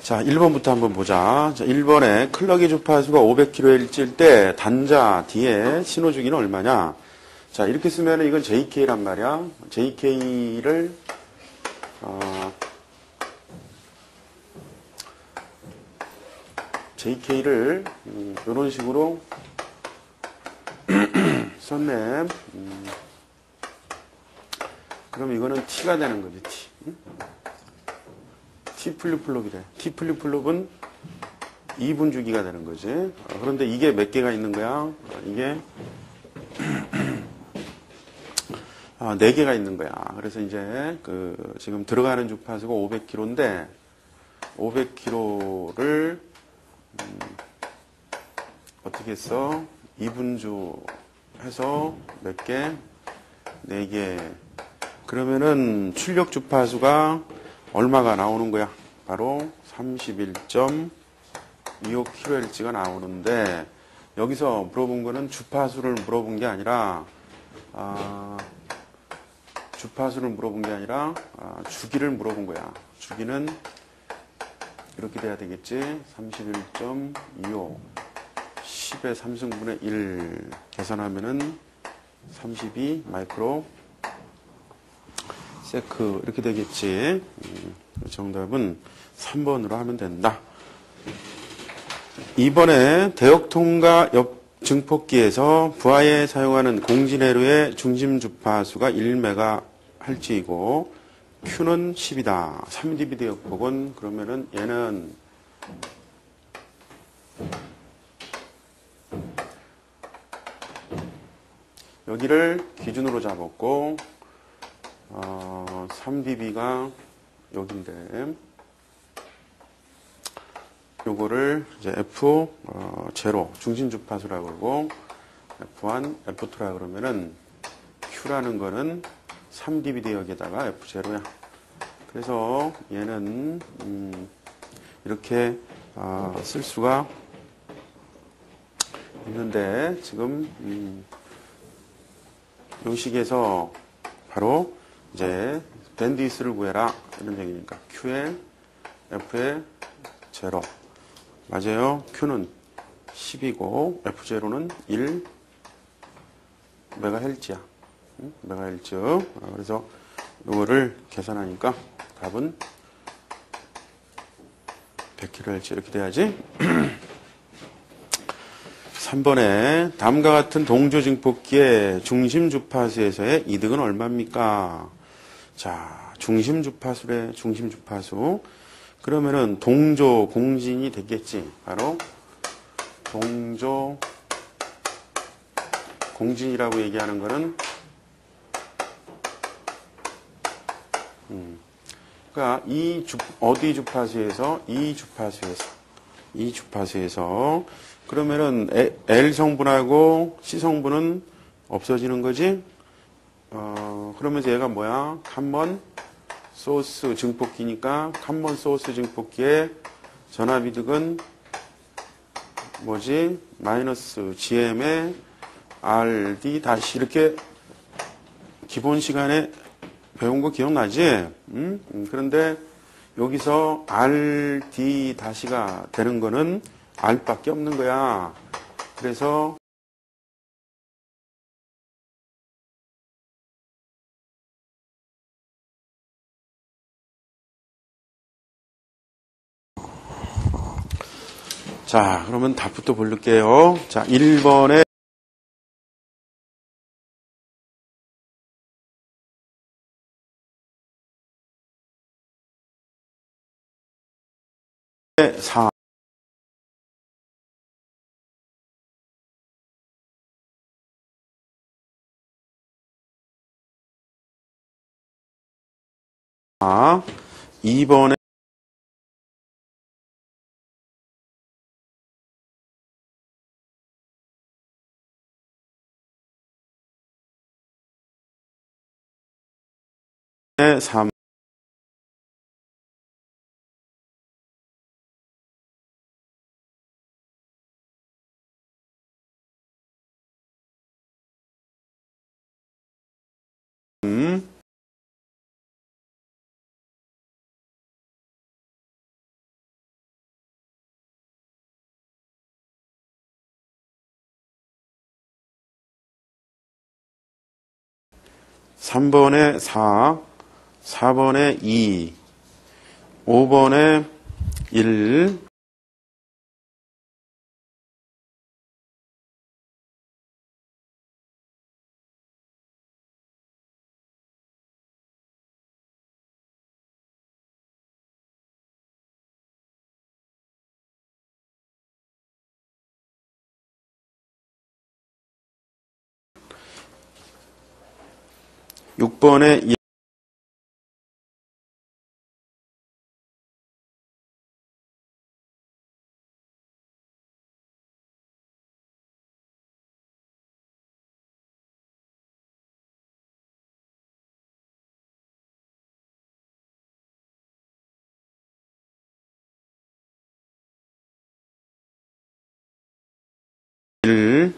자, 1번부터 한번 보자. 자, 1번에 클럭의 주파수가 500kHz일 때 단자 뒤에 신호 주기는 얼마냐? 자, 이렇게 쓰면 이건 JK란 말이야. JK를 이런 식으로 썼네. 그럼 이거는 T가 되는 거지, T. T 플립플롭이래. T 플립플롭은 2분 주기가 되는 거지. 그런데 이게 몇 개가 있는 거야? 이게 4개가 있는 거야. 그래서 이제 지금 들어가는 주파수가 500kHz인데 500kHz를 어떻게 했어? 2분주 해서 몇 개? 4개. 그러면은 출력 주파수가 얼마가 나오는 거야? 바로 31.25kHz가 나오는데 여기서 물어본 거는 주파수를 물어본 게 아니라 주기를 물어본 거야. 주기는 이렇게 돼야 되겠지. 31.25 10의 3승분의 1 계산하면은 32 마이크로 세크 이렇게 되겠지. 정답은 3번으로 하면 된다. 2번에 대역통과 옆 증폭기에서 부하에 사용하는 공진회로의 중심 주파수가 1MHz이고 Q는 10이다. 3dB 대역폭은 그러면은 얘는 여기를 기준으로 잡았고 3dB가 여긴데 요거를 이제 F0 중심 주파수라고 그러고 F1, F2라 그러면은 Q라는 거는 3dB 대역에다가 F0야. 그래서 얘는 이렇게 쓸 수가 있는데 지금 요 식에서 바로 이제 밴드위스를 구해라 이런 얘기니까 Q에 F에 0 맞아요. Q는 10이고 F0는 1 MHz야. MHz. 그래서 이거를 계산하니까 답은 100kHz 이렇게 돼야지. 3번에 다음과 같은 동조 증폭기의 중심 주파수에서의 이득은 얼마입니까? 자, 중심 주파수래. 중심 주파수. 그러면은 동조 공진이 되겠지. 바로 동조 공진이라고 얘기하는 거는 그러니까 어디 주파수에서 이 주파수에서 그러면은 L 성분하고 C 성분은 없어지는 거지. 그러면서 얘가 뭐야? 칸번 소스 증폭기니까 칸번 소스 증폭기의 전압이득은 뭐지? 마이너스 GM의 RD 다시 이렇게 기본 시간에 배운 거 기억나지? 그런데 여기서 RD 다시가 되는 거는 R밖에 없는 거야. 그래서 자, 그러면 답부터 볼게요. 자, 1번에 4 2번에 3 3번에 4, 4번에 2, 5번에 1, 6번에 2, 1,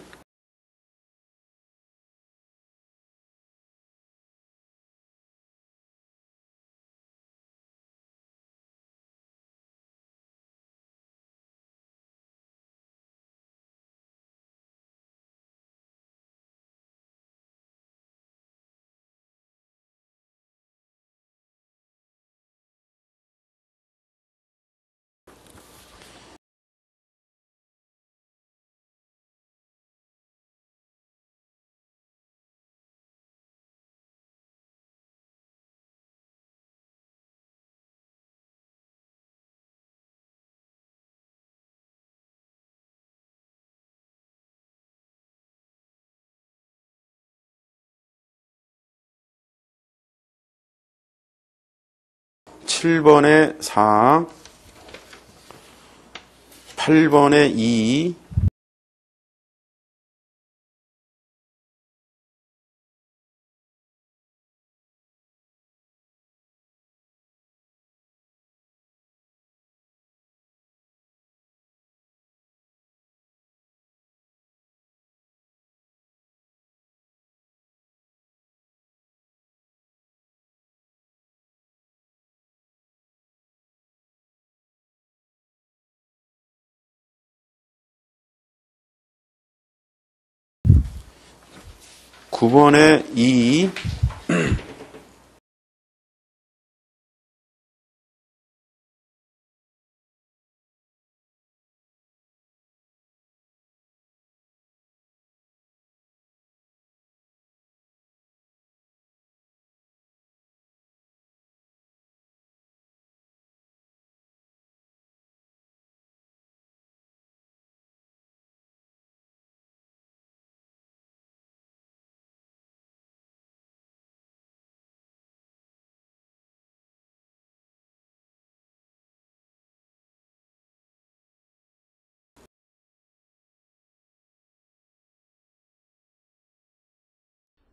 7번에 4, 8번에 2, 9번에 2,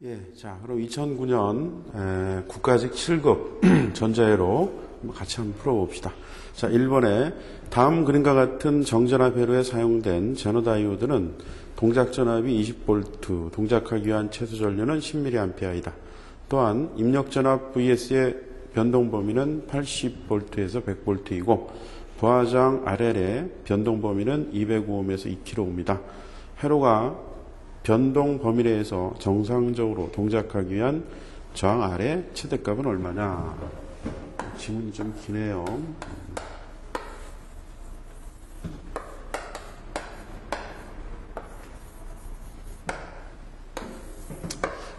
예, 자, 그럼 2009년 국가직 7급 전자회로 같이 한번 풀어봅시다. 자, 1번에 다음 그림과 같은 정전압 회로에 사용된 제너다이오드는 동작 전압이 20V, 동작하기 위한 최소 전류는 10mA이다. 또한 입력 전압 VS의 변동 범위는 80V에서 100V이고 부하장 RL의 변동 범위는 205ohm에서 2kΩ입니다. 회로가 변동 범위 내에서 정상적으로 동작하기 위한 저항 R의 최대값은 얼마냐? 질문이 좀 기네요.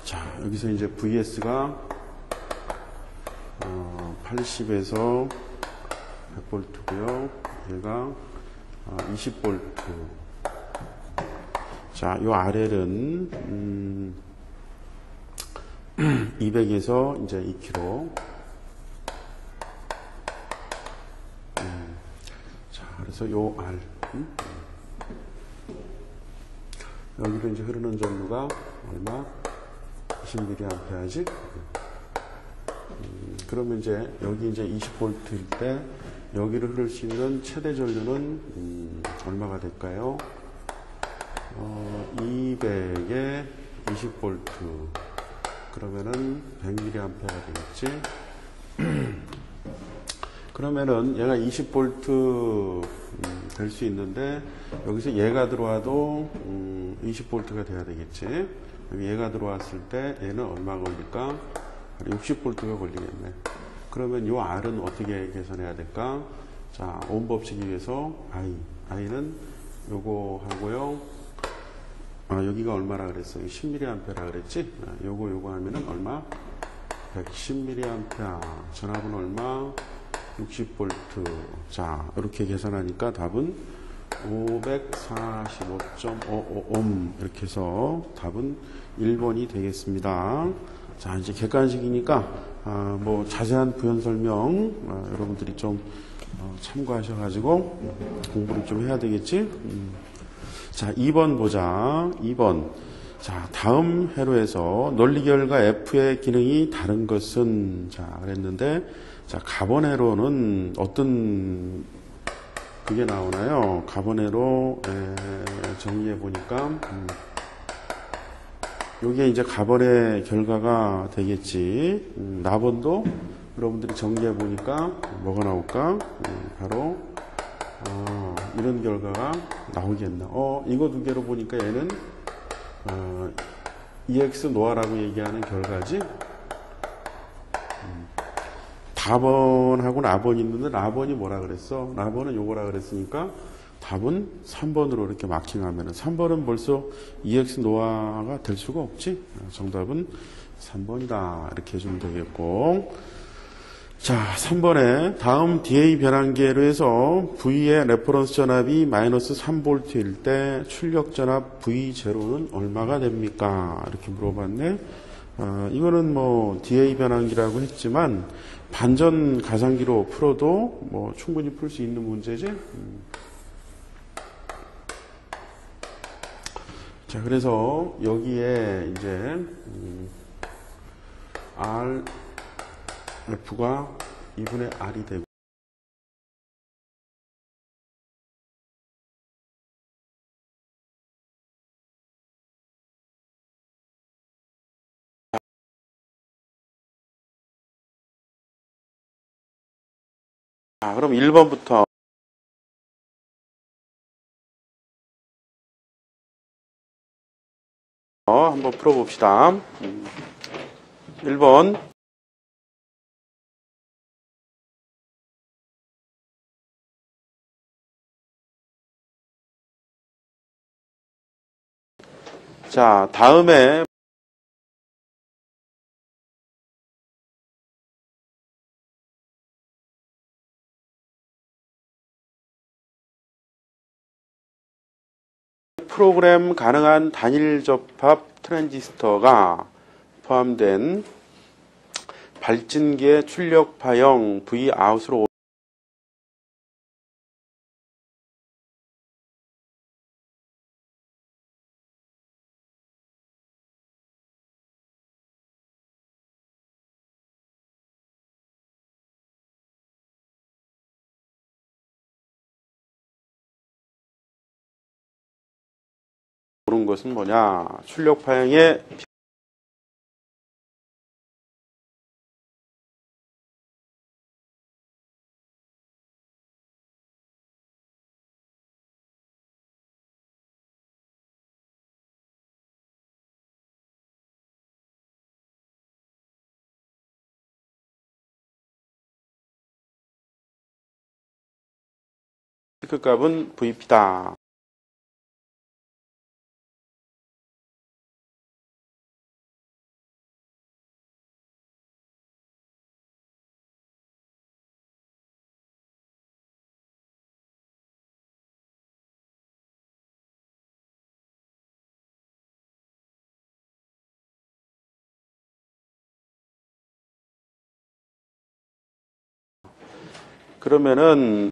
자, 여기서 이제 VS가 80에서 100V고요. 얘가 20V. 자, 요 RL은 200에서 이제 2kg. 자, 그래서 요 R 여기로 이제 흐르는 전류가 얼마? 20mAh지. 그러면 이제 여기 이제 20V일 때 여기를 흐를 수 있는 최대 전류는 얼마가 될까요? 200에 20V 그러면은 100mA가 되겠지. 그러면은 얘가 20V 될 수 있는데 여기서 얘가 들어와도 20V가 돼야 되겠지. 여기 얘가 들어왔을 때 얘는 얼마 걸릴까? 60V가 걸리겠네. 그러면 요 R은 어떻게 계산해야 될까? 자, 오hm 법칙에 의해서 I는 요거 하고요. 여기가 얼마라 그랬어요? 10mA라 그랬지? 요거 하면은 얼마? 110mA. 전압은 얼마? 60V. 자, 이렇게 계산하니까 답은 545.55ohm. 이렇게 해서 답은 1번이 되겠습니다. 자, 이제 객관식이니까, 뭐, 자세한 부연 설명, 여러분들이 좀, 참고하셔가지고, 공부를 좀 해야 되겠지? 자, 2번 보자. 2번. 자, 다음 회로에서 논리결과 F의 기능이 다른 것은, 자, 그랬는데, 자, 가번 회로는 어떤, 그게 나오나요? 가번 회로, 정리해 보니까, 요게 이제 가번의 결과가 되겠지. 나번도 여러분들이 정리해 보니까 뭐가 나올까? 바로, 이런 결과가 나오겠나. 이거 두 개로 보니까 얘는, EX 노아라고 얘기하는 결과지. 다번하고 나번이 있는데 나번이 뭐라 그랬어? 나번은 요거라 그랬으니까 답은 3번으로 이렇게 마킹하면 3번은 벌써 EX 노아가 될 수가 없지. 정답은 3번이다. 이렇게 해주면 되겠고. 자, 3번에 다음 DA 변환계로 해서 V의 레퍼런스 전압이 마이너스 3V일 때 출력 전압 V0는 얼마가 됩니까? 이렇게 물어봤네. 이거는 뭐 DA 변환기라고 했지만 반전 가상기로 풀어도 뭐 충분히 풀 수 있는 문제지. 자, 그래서 여기에 이제 F가 2분의 R이 되고 그럼 1번부터 한번 풀어봅시다. 1번. 자, 다음에 프로그램 가능한 단일 접합 트랜지스터가 포함된 발진기의 출력파형 Vout으로 오른 것은 뭐냐? 출력파형의 피크 값은 VP다. 그러면은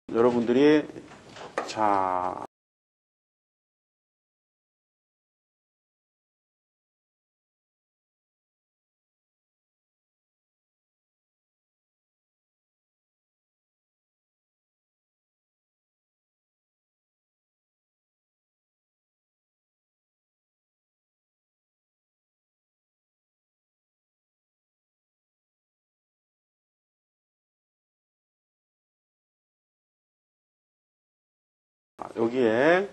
여러분들이 자 여기에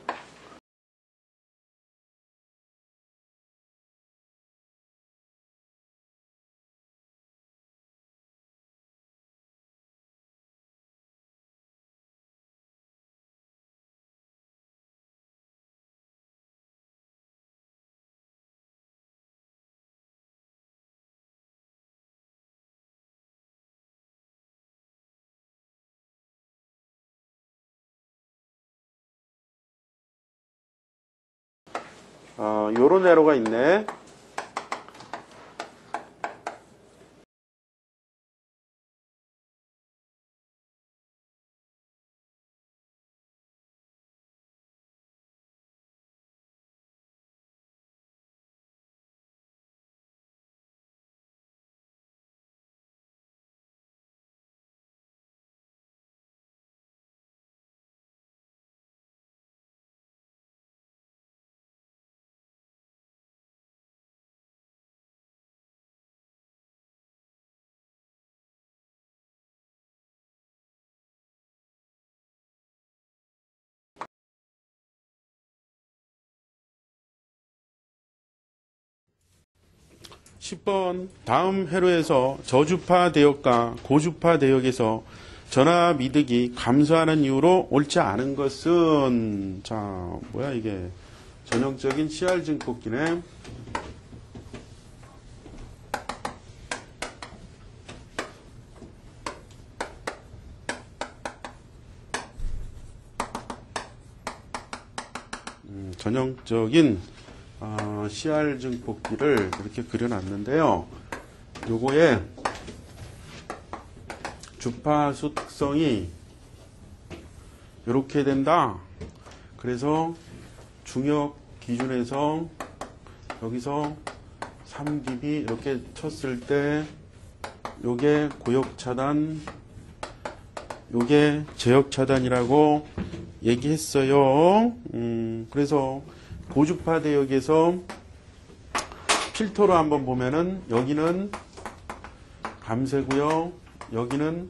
요런 에러가 있네. (10번) 다음 회로에서 저주파 대역과 고주파 대역에서 전압 이득이 감소하는 이유로 옳지 않은 것은, 자, 뭐야 이게, 전형적인 CR 증폭기네. 전형적인 CR 증폭기를 이렇게 그려놨는데요. 요거의 주파수 특성이 이렇게 된다. 그래서 중역 기준에서 여기서 3dB 이렇게 쳤을 때 요게 고역 차단, 요게 제역 차단이라고 얘기했어요. 그래서 고주파 대역에서 필터로 한번 보면은 여기는 감쇄고요, 여기는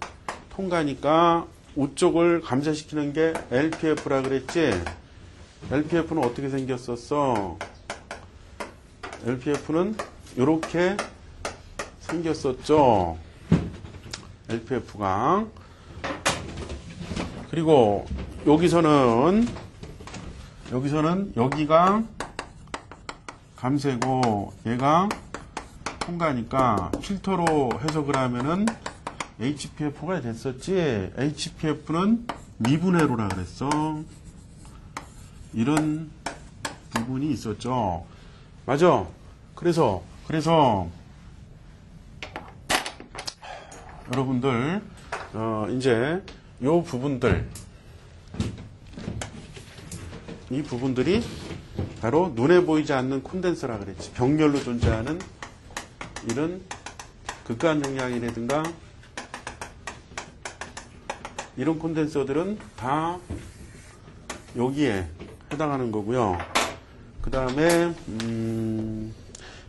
통과니까 우쪽을 감쇄시키는 게 LPF라 그랬지. LPF는 어떻게 생겼었어? LPF는 이렇게 생겼었죠. LPF가. 그리고 여기서는 여기가 감쇄고 얘가 통과니까 필터로 해석을 하면은 HPF가 됐었지. HPF는 미분회로라 그랬어. 이런 부분이 있었죠. 맞아. 그래서 여러분들 이제 요 부분들, 이 부분들이 바로 눈에 보이지 않는 콘덴서라 그랬지. 병렬로 존재하는 이런 극한 용량이라든가 이런 콘덴서들은 다 여기에 해당하는 거고요. 그 다음에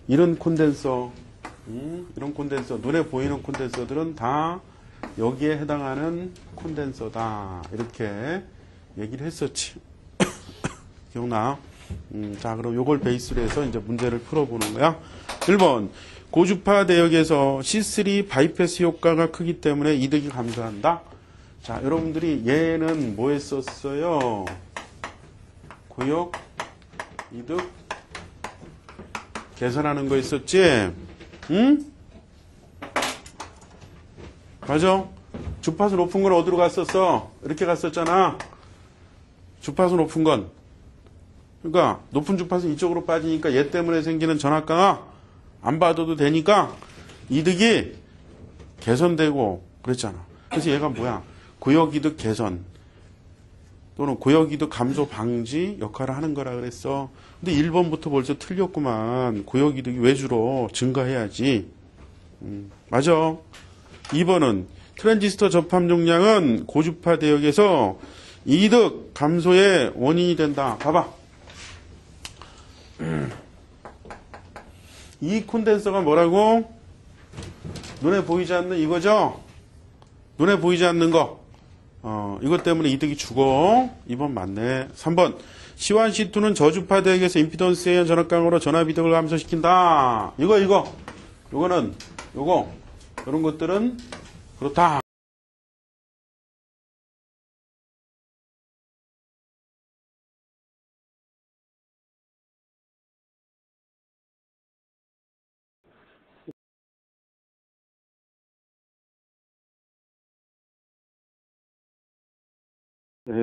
이런 콘덴서, 눈에 보이는 콘덴서들은 다 여기에 해당하는 콘덴서다. 이렇게 얘기를 했었지. 기억나? 자, 그럼 요걸 베이스로 해서 이제 문제를 풀어보는 거야. 1번. 고주파 대역에서 C3 바이패스 효과가 크기 때문에 이득이 감소한다. 자, 여러분들이 얘는 뭐 했었어요? 고역, 이득, 계산하는 거 있었지? 응? 맞아? 주파수 높은 건 어디로 갔었어? 이렇게 갔었잖아. 주파수 높은 건. 그러니까 높은 주파수 이쪽으로 빠지니까 얘 때문에 생기는 전압강화 안 받아도 되니까 이득이 개선되고 그랬잖아. 그래서 얘가 뭐야? 고역이득 개선 또는 고역이득 감소 방지 역할을 하는 거라 그랬어. 근데 1번부터 벌써 틀렸구만. 고역이득이 왜 주로 증가해야지. 맞아. 2번은 트랜지스터 접합 용량은 고주파 대역에서 이득 감소의 원인이 된다. 봐봐. 이 콘덴서가 뭐라고? 눈에 보이지 않는 이거죠? 눈에 보이지 않는 거. 이것 때문에 이득이 죽어. 2번 맞네. 3번. C1, C2는 저주파 대역에서 임피던스에 의한 전압강으로 전압 이득을 감소시킨다. 요거는, 이런 것들은 그렇다. 네,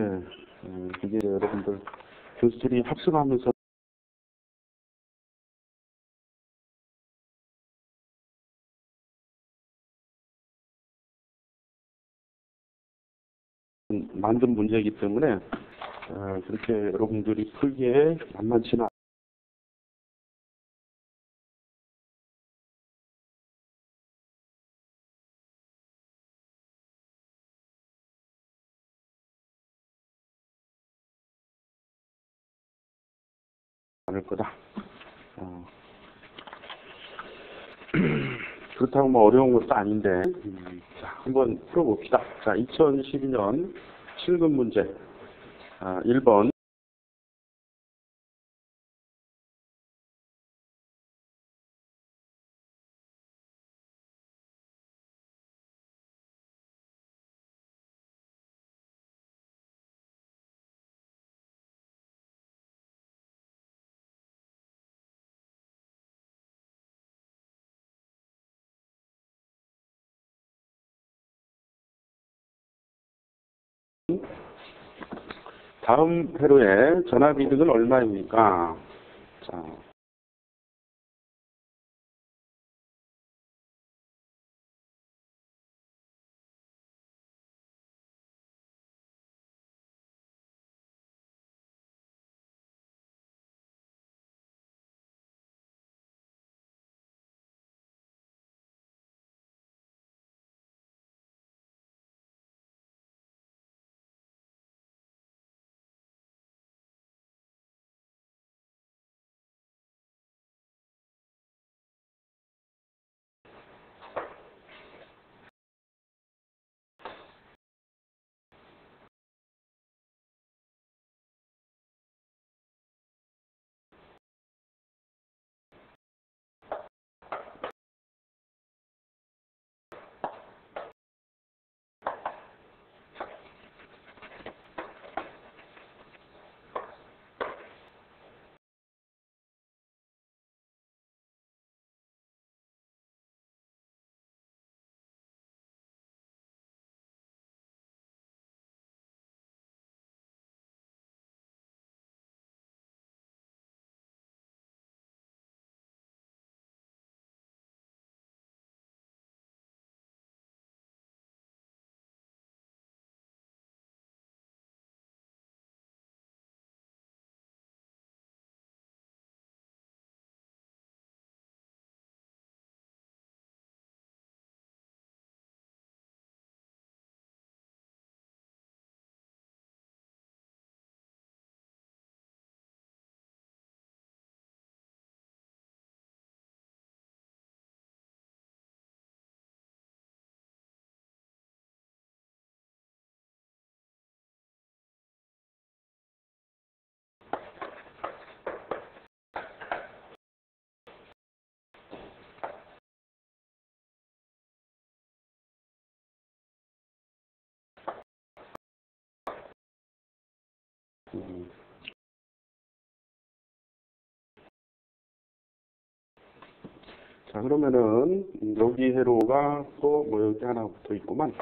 이게 여러분들 교수들이 학습하면서 만든 문제이기 때문에 그렇게 여러분들이 풀기에 만만치는 않을 거다. 그렇다고 뭐 어려운 것도 아닌데, 자, 한번 풀어봅시다. 자, 2012년 7급 문제. 1번. 다음 회로에 전압이득은 얼마입니까? 자, 자, 그러면은 여기 회로가 또 뭐 여기 하나 붙어 있구만.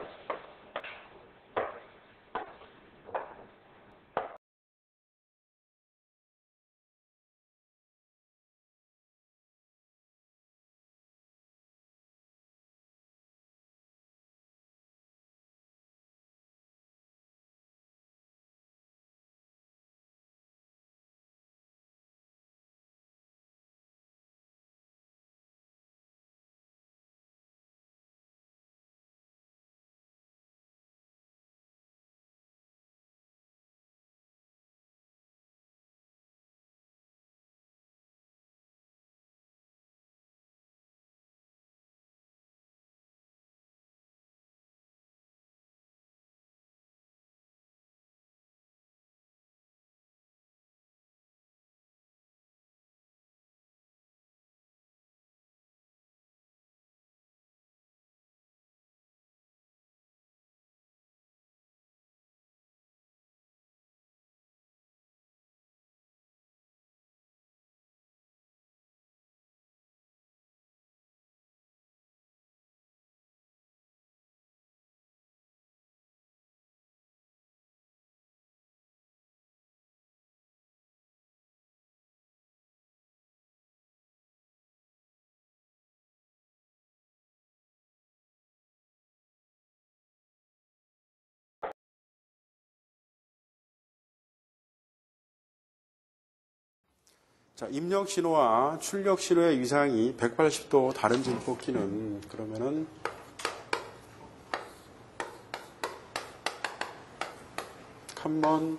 자, 입력 신호와 출력 신호의 위상이 180도 다른 증폭기는 그러면은 컴먼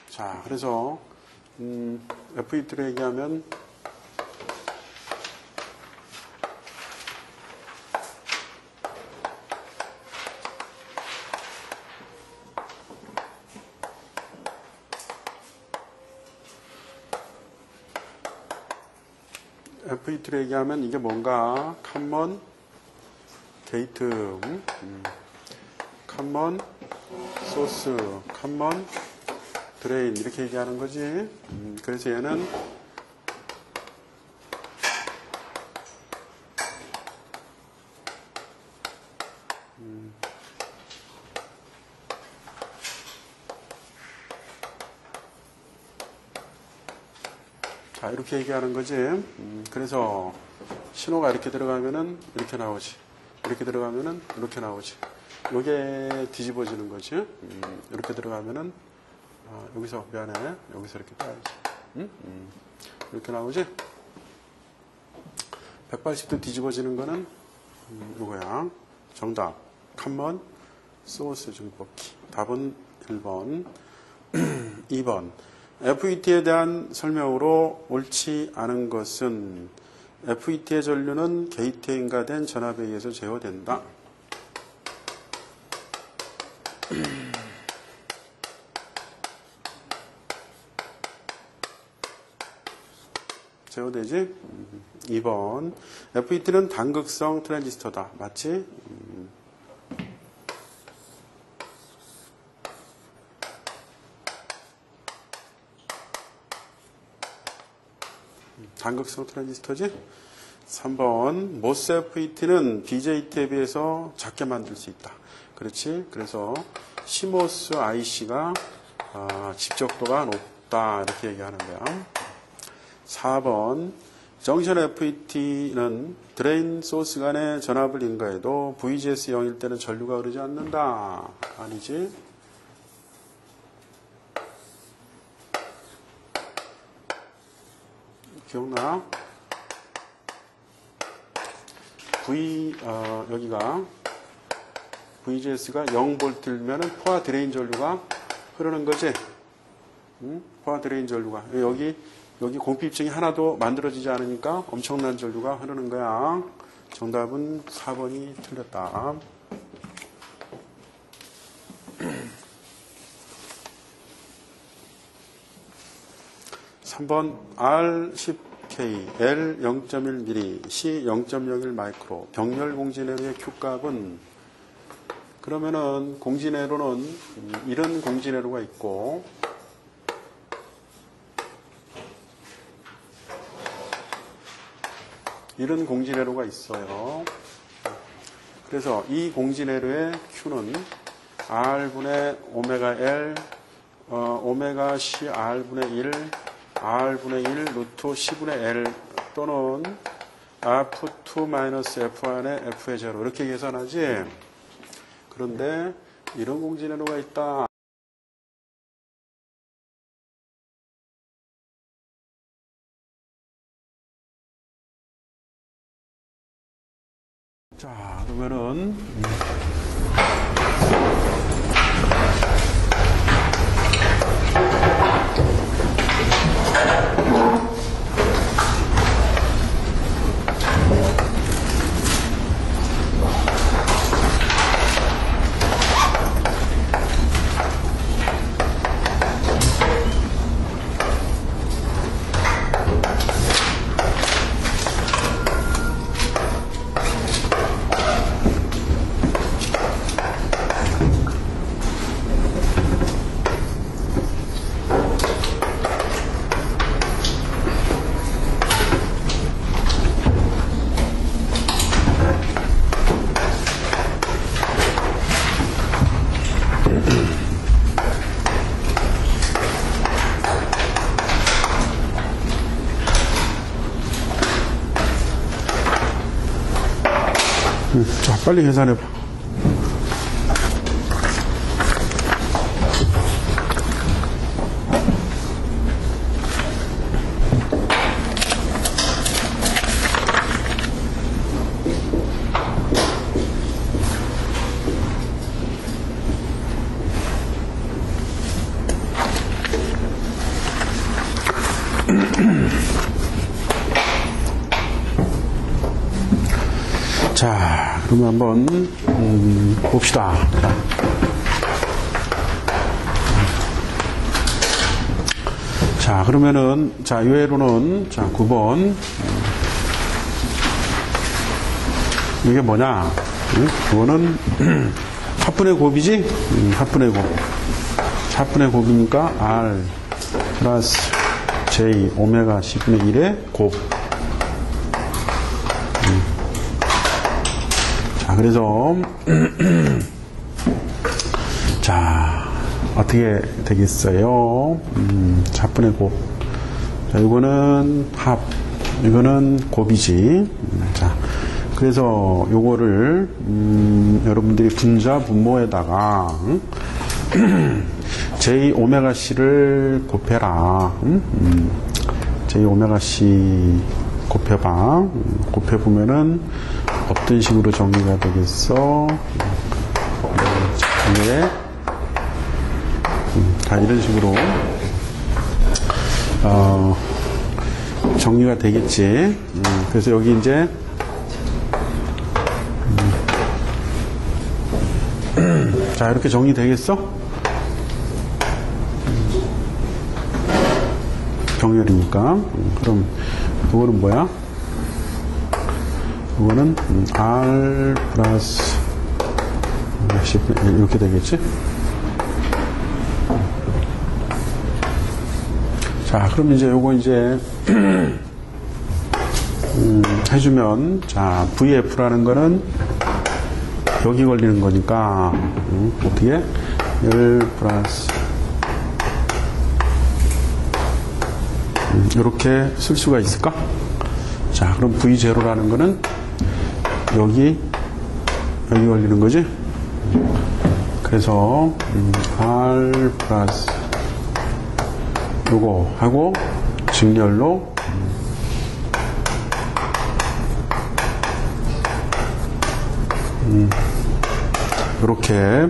자, 그래서 FET로 얘기하면 FET로 얘기하면 이게 뭔가 컴먼 게이트, 컴먼 소스, 컴먼 드레인 이렇게 얘기하는 거지. 그래서 얘는 자, 이렇게 얘기하는 거지. 그래서 신호가 이렇게 들어가면은 이렇게 나오지. 이렇게 들어가면은 이렇게 나오지. 요게 뒤집어지는 거지. 이렇게 들어가면은 여기서 미안해. 여기서 이렇게 따야지. 이렇게 나오지. 180도 뒤집어지는 거는 이거야. 정답. 컴먼 소스 증폭기. 답은 1번. 2번. FET에 대한 설명으로 옳지 않은 것은 FET의 전류는 게이트에 인가된 전압에 의해서 제어된다. 제어되지? 2번. FET는 단극성 트랜지스터다. 맞지? 단극성 트랜지스터지? 3번. 모스 FET는 BJT에 비해서 작게 만들 수 있다. 그렇지? 그래서 CMOS IC가 집적도가 높다. 이렇게 얘기하는 거야. 4번. 정션 FET는 드레인 소스 간의 전압을 인가해도 VGS 0일 때는 전류가 흐르지 않는다. 아니지? 기억나? 여기가 VGS가 0V면은 포화 드레인 전류가 흐르는 거지? 포화 드레인 전류가. 여기 공필증이 하나도 만들어지지 않으니까 엄청난 전류가 흐르는 거야. 정답은 4번이 틀렸다. 3번 R10K, L 0.1mm, C 0.01 마이크로, 병렬 공진회로의 Q값은 그러면은 공진회로는 이런 공진회로가 있고 이런 공진회로가 있어요. 그래서 이 공진회로의 Q는 R분의 오메가 L, 오메가 C R분의 1, R분의 1 루트 C분의 L 또는 F2-F1의 F의 제로 이렇게 계산하지. 그런데 이런 공진회로가 있다. 자, 그러면은 자, 빨리 계산해봐. 자, 그러면 한번 봅시다. 자, 그러면은 자, 이외로는 자, 9번 이게 뭐냐? 그거는 합분의 곱이지? 합분의 곱. 합분의 곱이니까 R 플러스 J 오메가 C분의 1의 곱. 자, 그래서 자, 어떻게 되겠어요? 합분의 곱. 자, 이거는 합, 이거는 곱이지. 자, 그래서 요거를 여러분들이 분자 분모에다가 J 오메가 C를 곱해라. J 오메가 C 곱해봐. 곱해보면은 어떤 식으로 정리가 되겠어? 이게 다 이런 식으로 정리가 되겠지. 그래서 여기 이제 자, 이렇게 정리되겠어? 병렬이니까. 그럼 이거는 뭐야? 이거는 R 플러스 이렇게 되겠지? 자, 그럼 이제 요거 이제 해주면, 자, VF라는 거는 여기 걸리는 거니까 어떻게? 1 플러스 이렇게 쓸 수가 있을까? 자, 그럼 V0라는 거는 여기 걸리는 거지? 그래서 R 플러스 요거 하고 직렬로 이렇게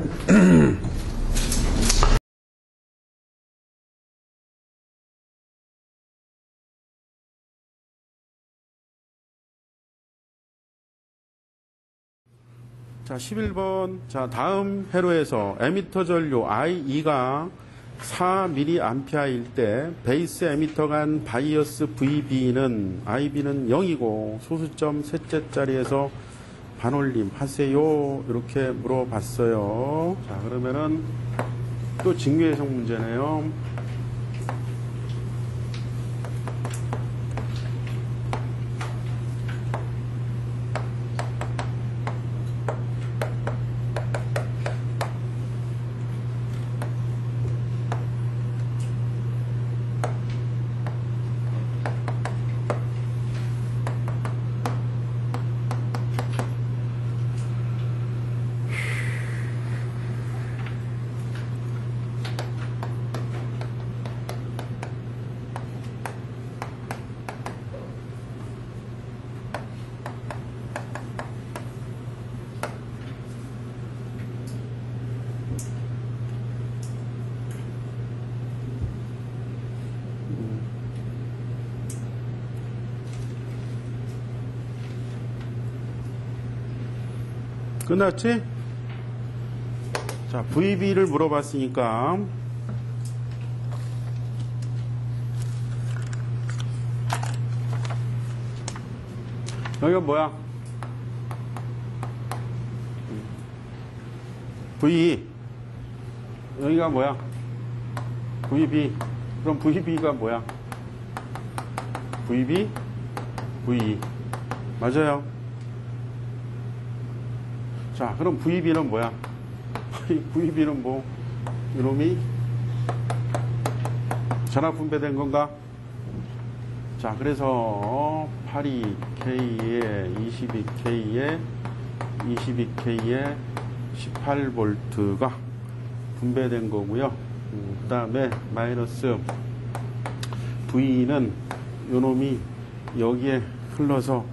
자, 11번. 자, 다음 회로에서 에미터 전류 I2가 4mA일 때 베이스 에미터 간 바이어스 VB는 IB는 0이고 소수점 셋째 자리에서 반올림 하세요. 이렇게 물어봤어요. 자, 그러면은 또 직류해석 문제네요. 끝났지? 자, VB를 물어봤으니까 여기가 뭐야? V 여기가 뭐야? VB. 그럼 VB가 뭐야? VB VE 맞아요. 자, 그럼 VB는 뭐야? VB는 뭐? 이놈이 전압 분배된 건가? 자, 그래서 82K에 22K에 22K에 18V가 분배된 거고요. 그 다음에 마이너스 V는 요놈이 여기에 흘러서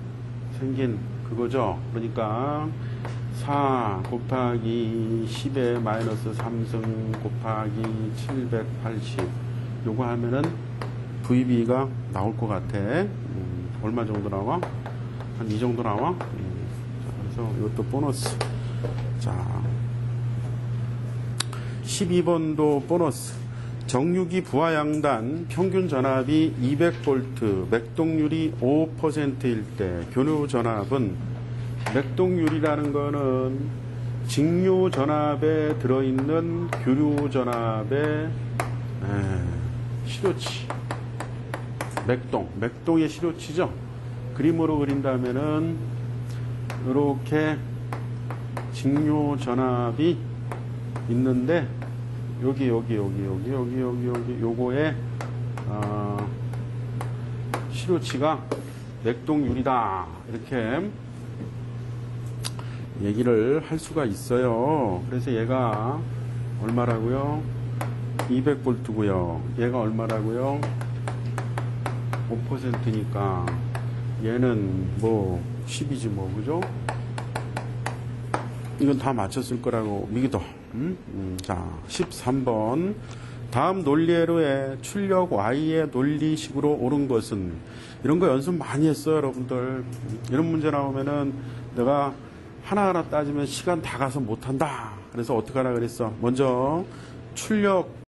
생긴 그거죠. 그러니까 4 곱하기 10에 마이너스 3승 곱하기 780 요거 하면은 VB가 나올 것 같아. 얼마 정도 나와? 한 이 정도 나와? 자, 그래서 이것도 보너스. 자, 12번도 보너스. 정유기 부하양단 평균 전압이 200V, 맥동률이 5%일 때 교류 전압은 맥동률이라는 거는 직류 전압에 들어있는 교류 전압의 시료치. 맥동의 시료치죠. 그림으로 그린다면은 이렇게 직류 전압이 있는데 여기 요거에 시료치가 맥동률이다 이렇게 얘기를 할 수가 있어요. 그래서 얘가 얼마라고요? 200V고요. 얘가 얼마라고요? 5%니까 얘는 뭐 10이지 뭐 그죠? 이건 다 맞췄을 거라고 믿어. 자, 13번. 다음 논리회로의 출력 Y의 논리식으로 옳은 것은 이런 거 연습 많이 했어요, 여러분들. 이런 문제 나오면은 내가 하나하나 따지면 시간 다 가서 못한다. 그래서 어떻게 하라 그랬어? 먼저 출력